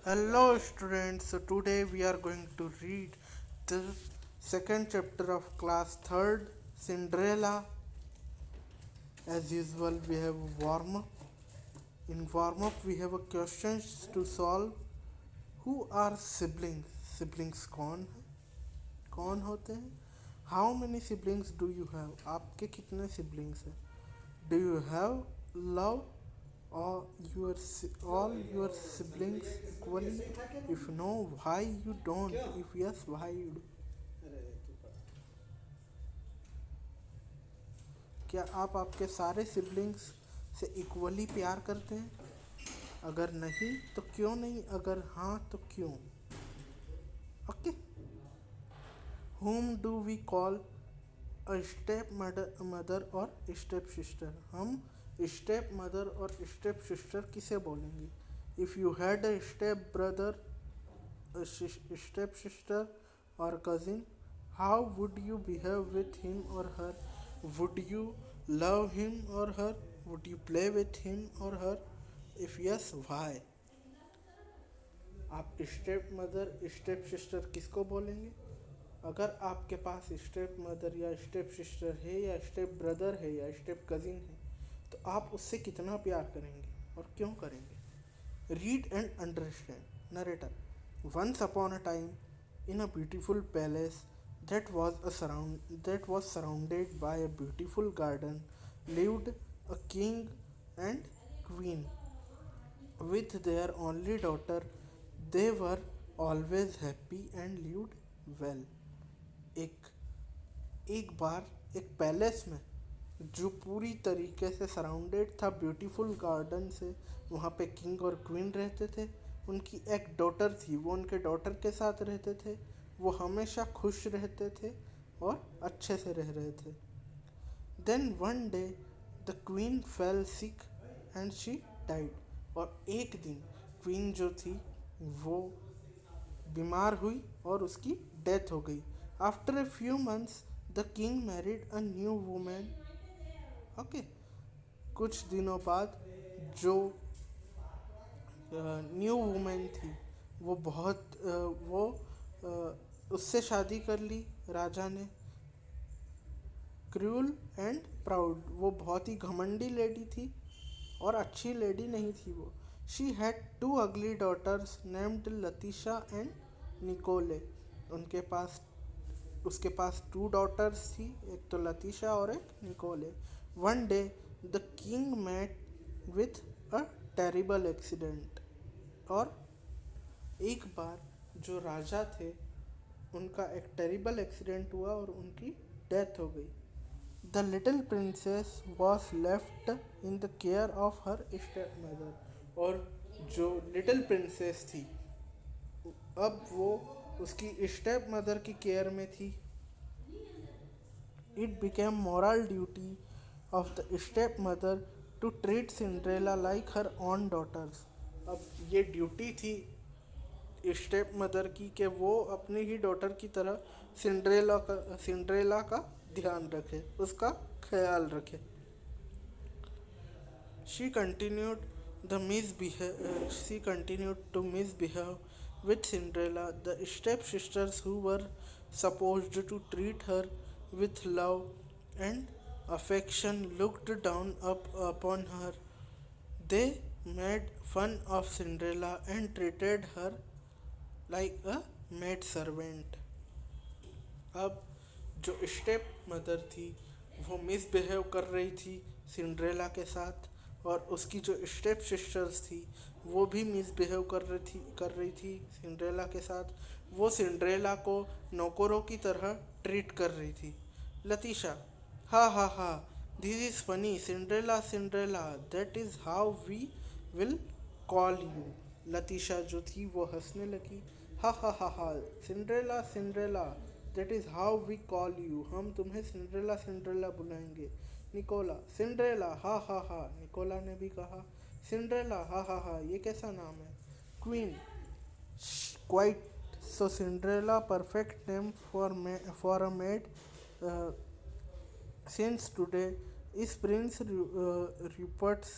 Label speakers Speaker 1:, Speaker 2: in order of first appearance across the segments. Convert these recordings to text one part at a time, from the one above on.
Speaker 1: Hello students, so today we are going to read the second chapter of class 3rd Cinderella. As usual we have warm up. In warm up we have a questions to solve. Who are siblings? Siblings कौन होते हैं? How many siblings do you have? आपके कितने siblings हैं? Do you have love or all your siblings equally? If no, why you don't? If yes, why you do? क्या आप आपके सारे सिबलिंग्स से इक्वली प्यार करते हैं? अगर नहीं तो क्यों नहीं? अगर हाँ तो क्यों? Okay. Whom do we call a step mother और step sister? हम step mother और step sister किसे बोलेंगे? If you had a step brother, a step sister or cousin, how would you behave with him or her? Would you love him or her? Would you play with him or her? If yes, why? आप step mother step sister किसको बोलेंगे? अगर आपके पास step mother या step sister है या step brother है या स्टेप कज़िन है तो आप उससे कितना प्यार करेंगे और क्यों करेंगे? Read and understand. Narrator. Once upon a time, in a beautiful palace that was surrounded by a beautiful garden, lived a king and queen with their only daughter. They were always happy and lived well. एक एक बार एक palace में जो पूरी तरीके से surrounded था beautiful garden से, वहाँ पे किंग और क्वीन रहते थे. उनकी एक डॉटर थी, वो उनके डॉटर के साथ रहते थे. वो हमेशा खुश रहते थे और अच्छे से रह रहे थे. Then one day the queen fell sick and she died. और एक दिन क्वीन जो थी वो बीमार हुई और उसकी डेथ हो गई. After a few months the king married a new women. Okay. कुछ दिनों बाद जो न्यू वुमेन थी वो उससे शादी कर ली राजा ने. Cruel and proud. वो बहुत ही घमंडी लेडी थी और अच्छी लेडी नहीं थी वो. शी हैड टू अगली डॉटर्स नेम्ड लतीशा एंड निकोले. उनके पास उसके पास टू डॉटर्स थी, एक तो लतीशा और एक Nicole. One day the king met with a terrible accident. और एक बार जो राजा थे उनका एक टेरिबल एक्सीडेंट हुआ और उनकी डेथ हो गई. The little princess was left in the care of her stepmother. और जो लिटिल प्रिंसेस थी अब वो उसकी स्टेप मदर की केयर में थी. It became moral duty of the step mother to treat Cinderella like her own daughters. अब ये ड्यूटी थी स्टेप मदर की कि वो अपनी ही डॉटर की तरह सिंड्रेला का ध्यान रखे, उसका ख्याल रखे. She continued she continued to misbehave with Cinderella. The stepsisters, who were supposed to treat her with love and affection, looked down upon her. They made fun of Cinderella and treated her like a maid servant. अब जो step mother थी वो misbehave कर रही थी Cinderella के साथ, और उसकी जो स्टेप सिस्टर्स थी वो भी मिसबिहेव कर रही थी सिंड्रेला के साथ. वो सिंड्रेला को नौकरों की तरह ट्रीट कर रही थी. लतीशा. Ha ha ha, this is funny. Cinderella Cinderella, that is how we will call you. Latisha जो थी वो हंसने लगी. Ha ha ha ha, Cinderella Cinderella, that is how we call you. हम तुम्हें सिंड्रेला सिंड्रेला बुलाएंगे. निकोला. सिंड्रेला हा हा हा, Nicola ने भी कहा. सिंड्रेला हा हा हा, ये कैसा नाम है. Queen. Quite. So Cinderella, perfect name for a maid. Since today is prince Rupert's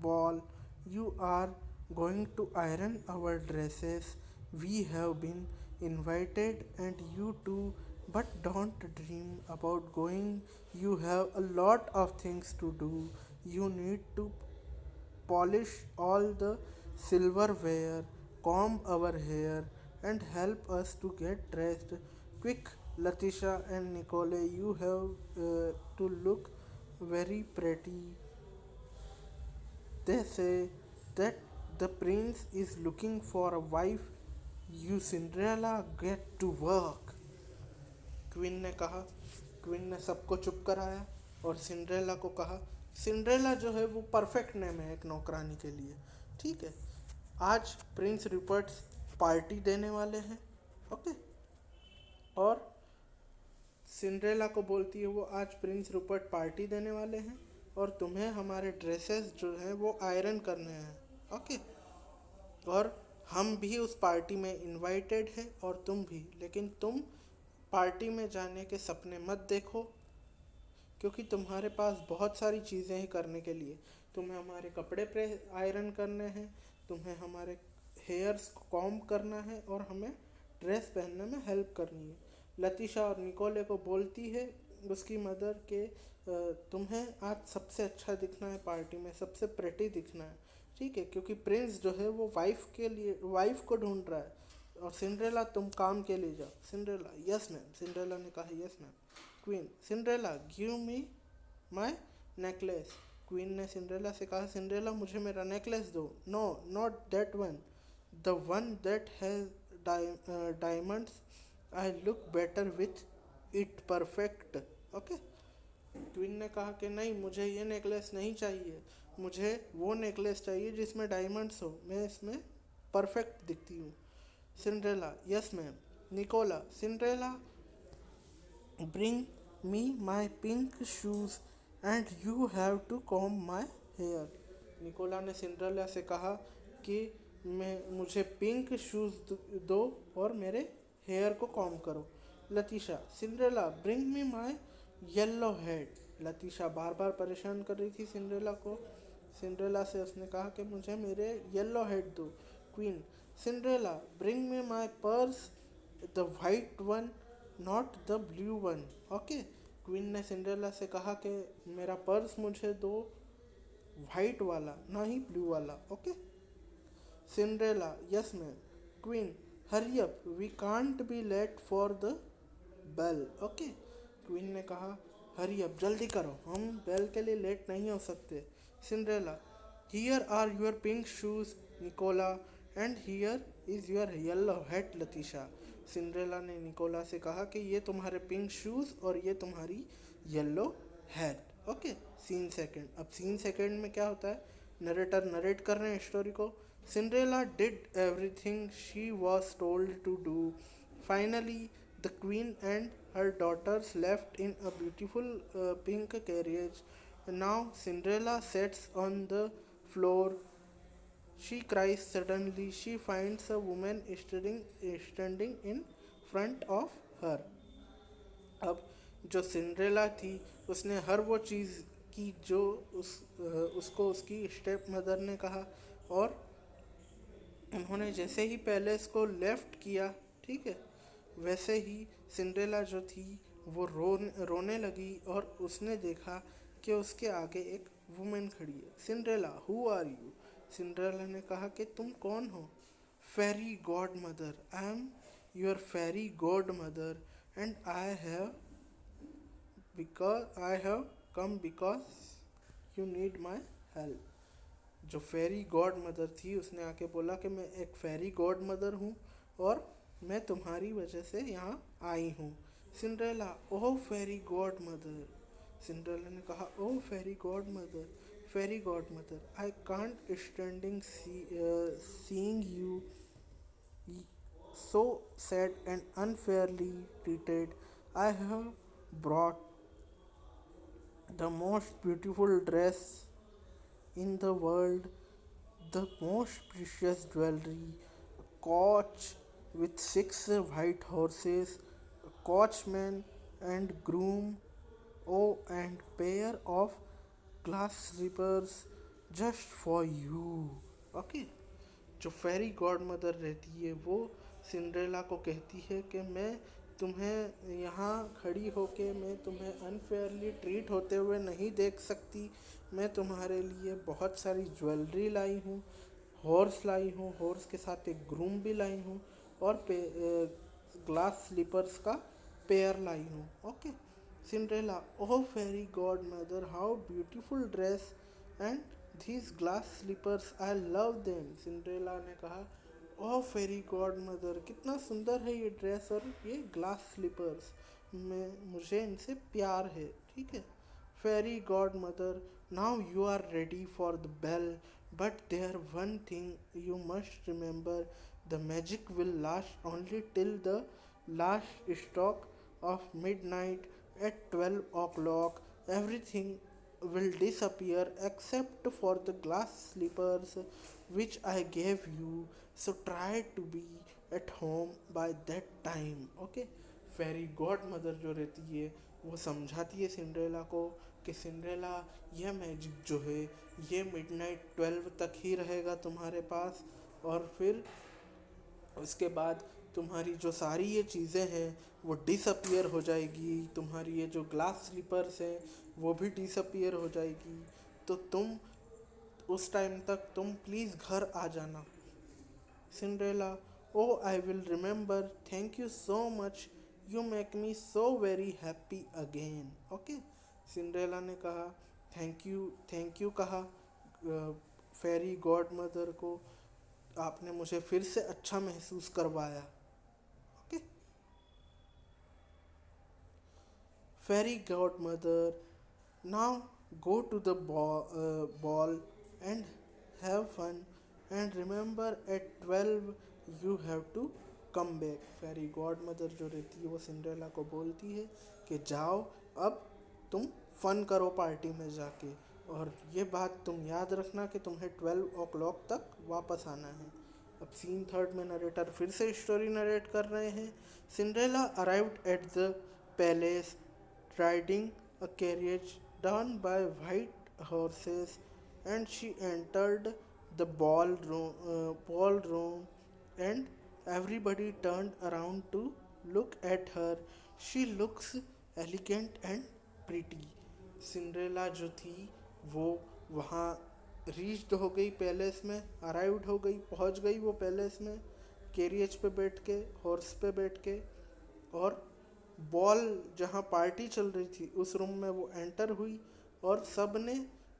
Speaker 1: ball. You are going to iron our dresses. We have been invited, and you too, but don't dream about going. You have a lot of things to do. You need to polish all the silverware, comb our hair, and help us to get dressed. Quick, Latisha and Nicole, you have to look very pretty. They say that the prince is looking for a wife. You Cinderella get to work. Queen ने कहा। Queen ने सबको चुप कराया और Cinderella को कहा। Cinderella जो है वो परफेक्ट नेम है एक नौकरानी के लिए। ठीक है, आज प्रिंस रिपर्ट्स पार्टी देने वाले हैं। ओके, और सिंड्रेला को बोलती है वो आज प्रिंस रूपर्ट पार्टी देने वाले हैं और तुम्हें हमारे ड्रेसेस जो हैं वो आयरन करने हैं। ओके, और हम भी उस पार्टी में इनवाइटेड हैं और तुम भी, लेकिन तुम पार्टी में जाने के सपने मत देखो क्योंकि तुम्हारे पास बहुत सारी चीज़ें हैं करने के लिए। तुम्हें हमारे कपड़े पे आयरन करने हैं, तुम्हें हमारे हेयर्स को कॉम्ब करना है और हमें ड्रेस पहनने में हेल्प करनी है। लतीशा और निकोले को बोलती है उसकी मदर के तुम्हें आज सबसे अच्छा दिखना है, पार्टी में सबसे प्रेटी दिखना है। ठीक है, क्योंकि प्रिंस जो है वो वाइफ को ढूंढ रहा है। और सिंड्रेला तुम काम के लिए जाओ। Cinderella yes ma'am. सिंड्रेला ने कहा yes ma'am. Queen Cinderella give me my necklace. Queen ने सिंड्रेला से कहा सिंड्रेला मुझे मेरा नेकलेस दो। No, not that one, the one that has diamonds. I look better with it perfect. Okay, queen ने कहा कि नहीं, मुझे ये नेकलेस नहीं चाहिए, मुझे वो नेकलेस चाहिए जिसमें डायमंड्स हो, मैं इसमें परफेक्ट दिखती हूँ। Cinderella yes ma'am. Nicola Cinderella bring me my pink shoes and you have to comb my hair. Nicola ने सिंड्रेला से कहा कि मुझे पिंक शूज़ दो और मेरे हेयर को कॉम्ब करो। Latisha Cinderella bring me my yellow head. Latisha बार बार परेशान कर रही थी सिंड्रेला को। सिंड्रेला से उसने कहा कि मुझे मेरे येलो हेड दो। Queen Cinderella bring me my purse, the white one not the blue one. Okay, queen ने सिंड्रेला से कहा कि मेरा पर्स मुझे दो, वाइट वाला ना ही ब्लू वाला। Okay, Cinderella yes ma'am. Queen hurry up, we can't be late for the bell. Okay, queen ने कहा हरी अप, जल्दी करो, हम बेल के लिए लेट नहीं हो सकते। Cinderella here are your pink shoes Nicola and here is your yellow head Latisha. Cinderella ने निकोला से कहा कि ये तुम्हारे पिंक शूज़ और ये तुम्हारी yellow head. Okay, scene second. अब सीन सेकंड में क्या होता है, नरेटर नरेट कर रहे हैं स्टोरी को। Cinderella did everything she was told to do. Finally the queen and her daughters left in a beautiful pink carriage. Now Cinderella sits on the floor. She cries suddenly. She finds a woman standing in front of her. अब जो Cinderella थी उसने हर वो चीज़ की जो उसको उसकी step mother ने कहा, और उन्होंने जैसे ही पैलेस को लेफ्ट किया, ठीक है, वैसे ही सिंड्रेला जो थी वो रोने लगी और उसने देखा कि उसके आगे एक वुमेन खड़ी है। Cinderella who are you. Cinderella ने कहा कि तुम कौन हो। Fairy godmother, I am your fairy godmother and I have come because you need my help. जो फेरी गॉड मदर थी उसने आके बोला कि मैं एक फेरी गॉड मदर हूँ और मैं तुम्हारी वजह से यहाँ आई हूँ। Cinderella oh fairy godmother. Cinderella ने कहा oh fairy godmother, fairy godmother, I can't standing seeing you so sad and unfairly treated. I have brought the most beautiful dress in the world, the most precious jewelry, a coach with 6 white horses, a coachman and groom, oh, and pair of glass slippers just for you. Okay, जो fairy God mother रहती है वो Cinderella को कहती है कि मैं तुम्हें यहाँ खड़ी होके मैं तुम्हें अनफेयरली ट्रीट होते हुए नहीं देख सकती। मैं तुम्हारे लिए बहुत सारी ज्वेलरी लाई हूँ, हॉर्स लाई हूँ, हॉर्स के साथ एक ग्रूम भी लाई हूँ, और ग्लास स्लीपर्स का पेयर लाई हूँ। Okay. Cinderella, oh fairy godmother, how beautiful dress and these glass slippers, I love them. Cinderella ने कहा, ओह फेरी गॉड मदर, कितना सुंदर है ये ड्रेस और ये ग्लास स्लीपर्स, मैं मुझे इनसे प्यार है। ठीक है। Fairy godmother, now you are ready for the ball, but there one thing you must remember, the magic will last only till the last stroke of midnight. At 12 o'clock, everything will disappear except for the glass slippers which I gave you. So try to be at home by that time. Okay? Fairy godmother जो रहती है वो समझाती है Cinderella को कि Cinderella, यह magic जो है ये मिडनाइट 12 तक ही रहेगा तुम्हारे पास, और फिर उसके बाद तुम्हारी जो सारी ये चीज़ें हैं वो डिसअपियर हो जाएगी। तुम्हारी ये जो ग्लास स्लीपर्स हैं वो भी डिसअपियर हो जाएगी। तो तुम उस टाइम तक तुम प्लीज़ घर आ जाना। Cinderella, oh I will remember, thank you so much, you make me so very happy again. Okay. Cinderella ने कहा थैंक यू कहा फेरी गॉड मदर को, आपने मुझे फिर से अच्छा महसूस करवाया। Okay. Fairy godmother, now go to the ball and have fun and remember at 12 you have to come back. Fairy godmother जो रहती है वो सिंड्रेला को बोलती है कि जाओ अब तुम फन करो पार्टी में जाके, और ये बात तुम याद रखना कि तुम्हें 12 o'clock तक वापस आना है। अब सीन थर्ड में नरेटर फिर से स्टोरी नरेट कर रहे हैं। Cinderella arrived at the palace riding a carriage drawn by white horses, and she entered the ballroom, and everybody turned around to look at her. She looks elegant and pretty. Cinderella जो थी वो वहाँ reached हो गई palace में, arrived हो गई, पहुँच गई वो पैलेस में कैरियज पे बैठ के, हॉर्स पे बैठ के, और बॉल जहाँ पार्टी चल रही थी उस रूम में वो एंटर हुई, और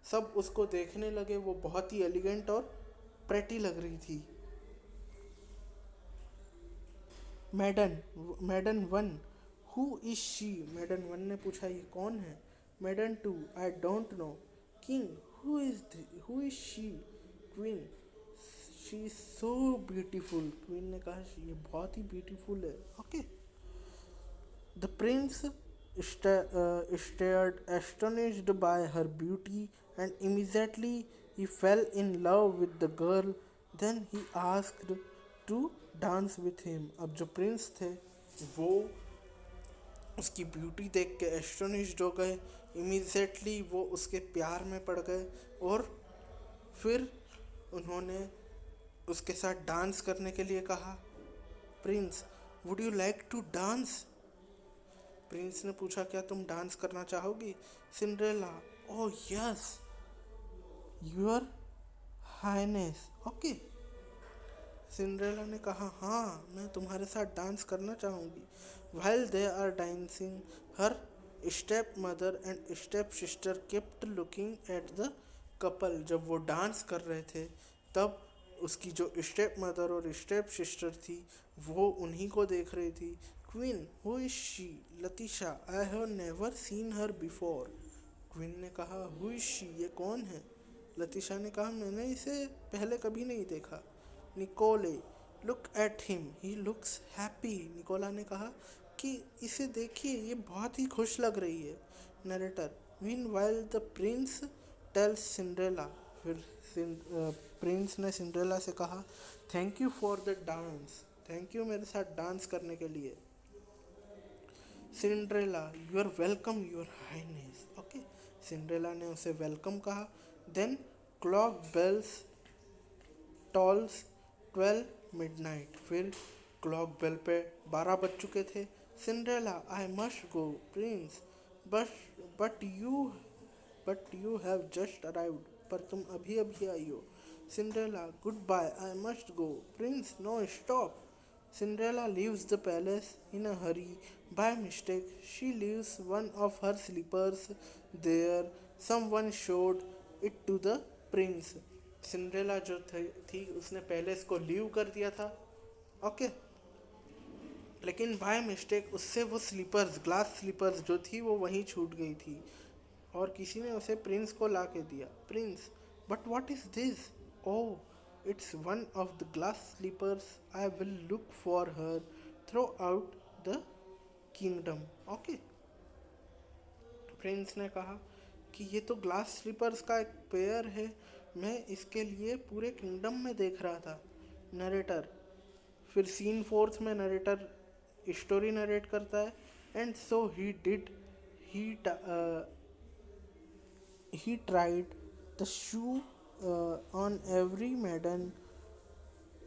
Speaker 1: सब उसको देखने लगे। वो बहुत ही एलिगेंट और प्रेटी लग रही थी। Maiden one, who is she? Maiden one ने पूछा, ये कौन है? Maiden two, I don't know. King, who is she? Queen, she is so beautiful. Queen ने कहा, ये बहुत ही ब्यूटीफुल है। Okay. The prince stared astonished by her beauty, and immediately he fell in love with the girl. Then he asked to dance with him. अब जो Prince थे वो उसकी ब्यूटी देख के एस्टोनिश्ड हो गए। इमीडिएटली वो उसके प्यार में पड़ गए, और फिर उन्होंने उसके साथ डांस करने के लिए कहा। Prince, would you like to dance? Prince ने पूछा, क्या तुम डांस करना चाहोगी? Cinderella, oh yes your highness. Okay. Cinderella ने कहा, हाँ मैं तुम्हारे साथ डांस करना चाहूँगी। While they are dancing, her stepmother and stepsister kept looking at the couple. जब वो डांस कर रहे थे तब उसकी जो स्टेप मदर और स्टेप सिस्टर थी वो उन्हीं को देख रही थी। Queen, who is she? Latisha, I have never seen her before. Queen ने कहा, हु इज शी? ये कौन है? लतीशा ने कहा, मैंने इसे पहले कभी नहीं देखा। Nicole, look at him, he looks happy. Nicola ने कहा कि इसे देखिए, ये बहुत ही खुश लग रही है। Narrator, meanwhile the prince tells Cinderella, फिर प्रिंस ने सिंड्रेला से कहा, thank you for the dance, thank you मेरे साथ डांस करने के लिए। Cinderella, you are welcome your highness. Okay. Cinderella ने उसे वेलकम कहा। Then clock bells tolls 12 midnight, फिर क्लॉक बेल पे 12 बज चुके थे। Cinderella, I must go prince, but but you have just arrived, पर तुम अभी अभी आई हो। Cinderella, goodbye, I must go. Prince, no stop. Cinderella leaves the palace in a hurry. By mistake, she leaves one of her slippers there. Someone showed it to the prince. Cinderella जो थी उसने palace को leave कर दिया था, okay, लेकिन by mistake उससे वो स्लीपर्स, ग्लास स्लीपर्स जो थी वो वहीं छूट गई थी, और किसी ने उसे प्रिंस को ला के दिया। Prince, but what is this? Oh, it's one of the glass slippers, I will look for her throughout the kingdom. Okay, prince ने कहा कि ये तो ग्लास स्लीपर्स का एक पेयर है, मैं इसके लिए पूरे किंगडम में देख रहा था। नरेटर, फिर सीन फोर्थ में नरेटर स्टोरी नरेट करता है। And so he did, he he tried the shoe on every maiden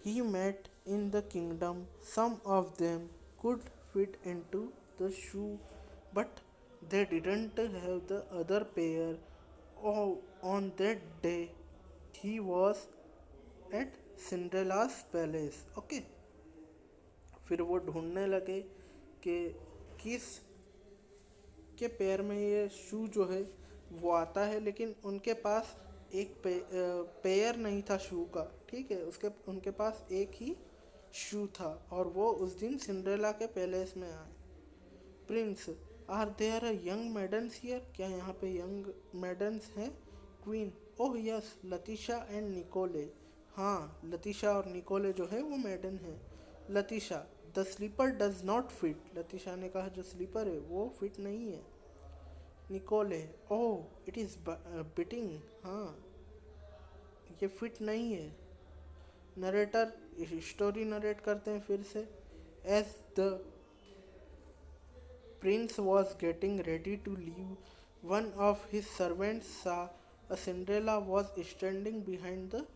Speaker 1: he met in the kingdom. Some of them could fit into the shoe, but they didn't have the other pair. Oh, on that day, he was at Cinderella's palace. Okay, फिर वो ढूंढने लगे कि किस के पैर में ये शू जो है वो आता है, लेकिन उनके पास एक पेयर नहीं था शू का, ठीक है, उनके पास एक ही शू था, और वो उस दिन सिंड्रेला के पैलेस में आए। Prince, are there young maidens here? क्या यहाँ पे यंग मेडन्स हैं? Queen, oh yes, Latisha and Nicole. हाँ, लतीशा और निकोले जो है वो मेडन है। Latisha, the slipper does not fit. Latisha ने कहा जो स्लीपर है वो फिट नहीं है। Nicole, oh it is biting, हाँ ये फिट नहीं है। नरेटर स्टोरी नरेट करते हैं फिर से। As the prince was getting ready to leave, one of his servants saw a Cinderella was standing behind the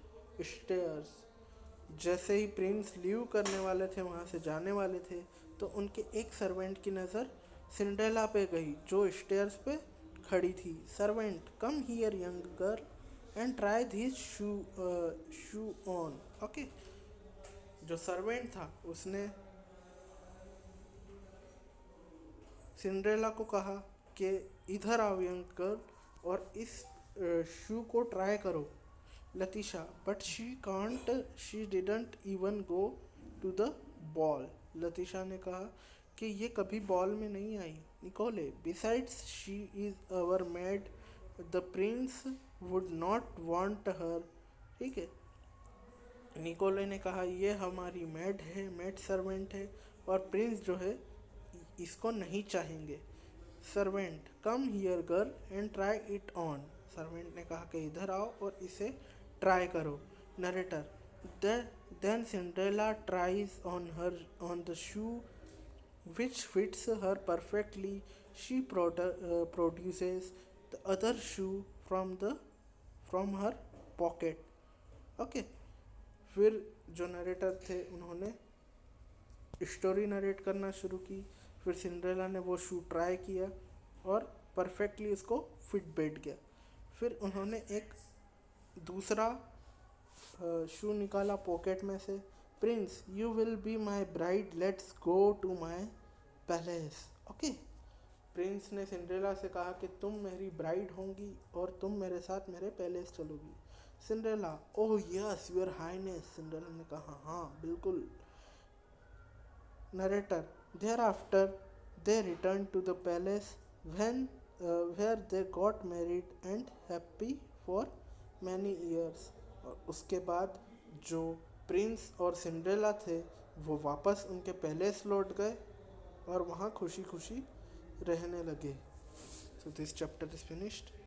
Speaker 1: stairs. जैसे ही प्रिंस लीव करने वाले थे, वहाँ से जाने वाले थे, तो उनके एक सर्वेंट की नज़र सिंड्रेला पे गई जो स्टेयर्स पे खड़ी थी। Servant, come here young girl and try this shoe on. Okay, जो सर्वेंट था उसने सिंड्रेला को कहा कि इधर आओ यंग गर्ल और इस शू को ट्राई करो। Latisha, but she can't, she didn't even go to the ball. Latisha ने कहा कि ये कभी बॉल में नहीं आई। Nicole, besides she is our maid, the prince would not want her. ठीक है, निकोले ने कहा ये हमारी मेड है, मेड सर्वेंट है, और प्रिंस जो है इसको नहीं चाहेंगे। Servant, come here girl and try it on. Servant ने कहा कि इधर आओ और इसे ट्राई करो। Narrator, then Cinderella tries on the shoe which fits her perfectly. She produces the other shoe from her pocket. Okay, फिर जो नरेटर थे उन्होंने स्टोरी नरेट करना शुरू की। फिर सिंड्रेला ने वो शू ट्राई किया और परफेक्टली उसको फिट बैठ गया। फिर उन्होंने एक दूसरा शू निकाला पॉकेट में से। Prince, you will be my bride, let's go to my palace. Okay, prince ने सिंड्रेला से कहा कि तुम मेरी ब्राइड होंगी और तुम मेरे साथ मेरे पैलेस चलोगी। Cinderella, oh yes your highness. Cinderella ने कहा हाँ बिल्कुल। Narrator, thereafter they return to the palace when were they got married and happy for many years. और उसके बाद जो प्रिंस और सिंड्रेला थे वो वापस उनके पैलेस लौट गए और वहाँ खुशी खुशी रहने लगे। So this chapter is finished.